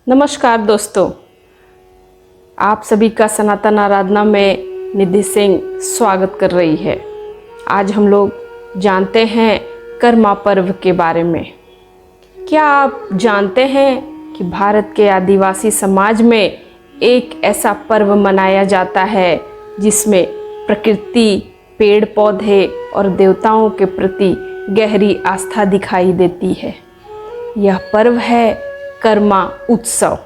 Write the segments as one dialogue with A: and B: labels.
A: नमस्कार दोस्तों, आप सभी का सनातन आराधना में निधि सिंह स्वागत कर रही है। आज हम लोग जानते हैं कर्मा पर्व के बारे में। क्या आप जानते हैं कि भारत के आदिवासी समाज में एक ऐसा पर्व मनाया जाता है जिसमें प्रकृति, पेड़ पौधे और देवताओं के प्रति गहरी आस्था दिखाई देती है। यह पर्व है कर्मा उत्सव।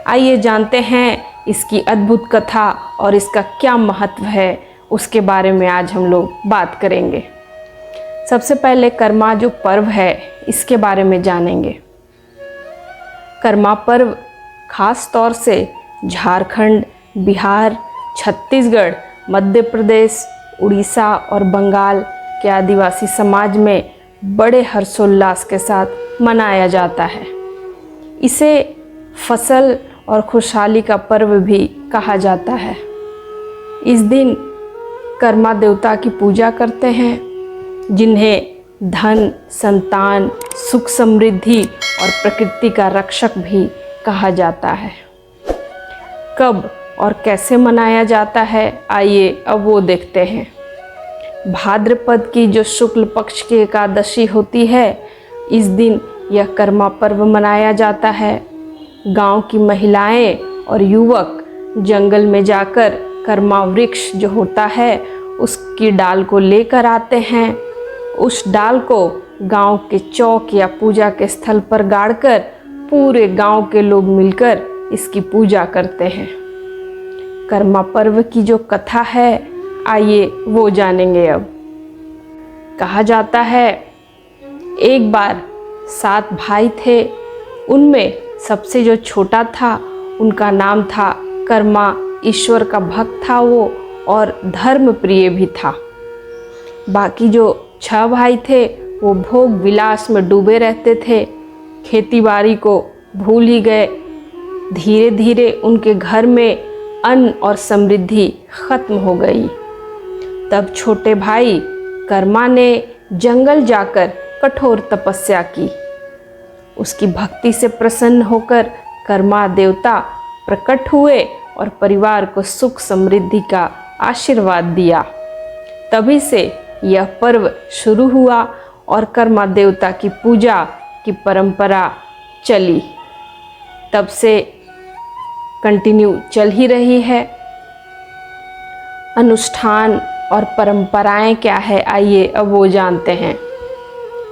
A: आइए जानते हैं इसकी अद्भुत कथा और इसका क्या महत्व है, उसके बारे में आज हम लोग बात करेंगे। सबसे पहले कर्मा जो पर्व है इसके बारे में जानेंगे। कर्मा पर्व खास तौर से झारखंड, बिहार, छत्तीसगढ़, मध्य प्रदेश, उड़ीसा और बंगाल के आदिवासी समाज में बड़े हर्षोल्लास के साथ मनाया जाता है। इसे फसल और खुशहाली का पर्व भी कहा जाता है। इस दिन कर्मा देवता की पूजा करते हैं, जिन्हें धन, संतान, सुख, समृद्धि और प्रकृति का रक्षक भी कहा जाता है। कब और कैसे मनाया जाता है, आइए अब वो देखते हैं। भाद्रपद की जो शुक्ल पक्ष की एकादशी होती है, इस दिन यह कर्मा पर्व मनाया जाता है। गांव की महिलाएं और युवक जंगल में जाकर कर्मा वृक्ष जो होता है उसकी डाल को लेकर आते हैं। उस डाल को गांव के चौक या पूजा के स्थल पर गाड़कर पूरे गांव के लोग मिलकर इसकी पूजा करते हैं। कर्मा पर्व की जो कथा है, आइए वो जानेंगे अब। कहा जाता है एक बार 7 भाई थे। उनमें सबसे जो छोटा था उनका नाम था कर्मा। ईश्वर का भक्त था वो और धर्म प्रिय भी था। बाकी जो 6 भाई थे वो भोग विलास में डूबे रहते थे, खेती बाड़ी को भूल ही गए। धीरे धीरे उनके घर में अन्न और समृद्धि खत्म हो गई। तब छोटे भाई कर्मा ने जंगल जाकर कठोर तपस्या की। उसकी भक्ति से प्रसन्न होकर कर्मा देवता प्रकट हुए और परिवार को सुख समृद्धि का आशीर्वाद दिया। तभी से यह पर्व शुरू हुआ और कर्मा देवता की पूजा की परंपरा चली। तब से कंटिन्यू चल ही रही है। अनुष्ठान और परंपराएं क्या है, आइए अब वो जानते हैं।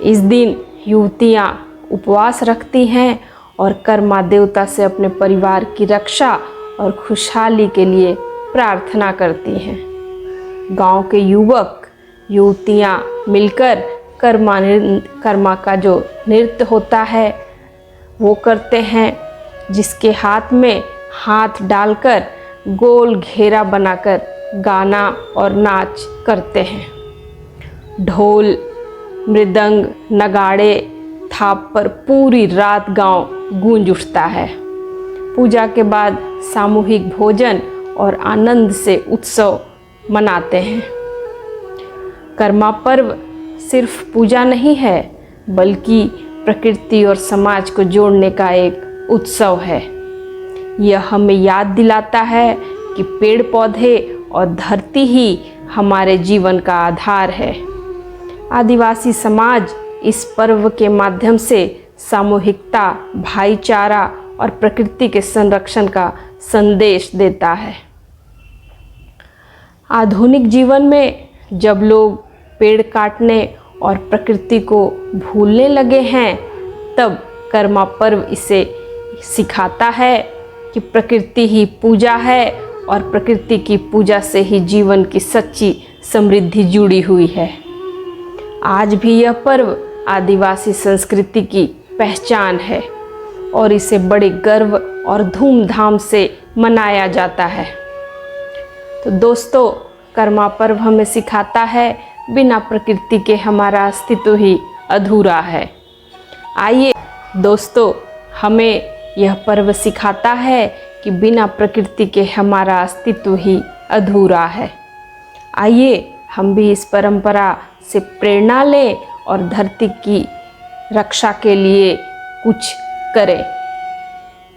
A: इस दिन युवतियां उपवास रखती हैं और कर्मा देवता से अपने परिवार की रक्षा और खुशहाली के लिए प्रार्थना करती हैं। गांव के युवक युवतियां मिलकर कर्मा का जो नृत्य होता है वो करते हैं, जिसके हाथ में हाथ डालकर गोल घेरा बनाकर गाना और नाच करते हैं। ढोल, मृदंग, नगाड़े, थाप पर पूरी रात गांव गूंज उठता है। पूजा के बाद सामूहिक भोजन और आनंद से उत्सव मनाते हैं। कर्मा पर्व सिर्फ पूजा नहीं है, बल्कि प्रकृति और समाज को जोड़ने का एक उत्सव है। यह हमें याद दिलाता है कि पेड़ पौधे और धरती ही हमारे जीवन का आधार है। आदिवासी समाज इस पर्व के माध्यम से सामूहिकता, भाईचारा और प्रकृति के संरक्षण का संदेश देता है। आधुनिक जीवन में जब लोग पेड़ काटने और प्रकृति को भूलने लगे हैं, तब कर्मा पर्व इसे सिखाता है कि प्रकृति ही पूजा है और प्रकृति की पूजा से ही जीवन की सच्ची समृद्धि जुड़ी हुई है। आज भी यह पर्व आदिवासी संस्कृति की पहचान है और इसे बड़े गर्व और धूमधाम से मनाया जाता है। तो दोस्तों, कर्मा पर्व हमें सिखाता है बिना प्रकृति के हमारा अस्तित्व ही अधूरा है। आइए दोस्तों, हमें यह पर्व सिखाता है कि बिना प्रकृति के हमारा अस्तित्व ही अधूरा है। आइए हम भी इस परंपरा से प्रेरणा लें और धरती की रक्षा के लिए कुछ करें।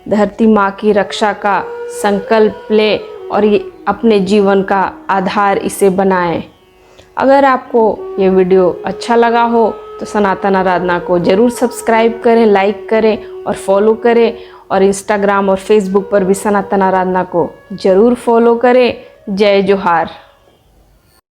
A: धरती माँ की रक्षा का संकल्प ले और ये अपने जीवन का आधार इसे बनाएं। अगर आपको ये वीडियो अच्छा लगा हो तो सनातन आराधना को ज़रूर सब्सक्राइब करें, लाइक करें और फॉलो करें, और इंस्टाग्राम और फेसबुक पर भी सनातन आराधना को ज़रूर फॉलो करें। जय जोहार।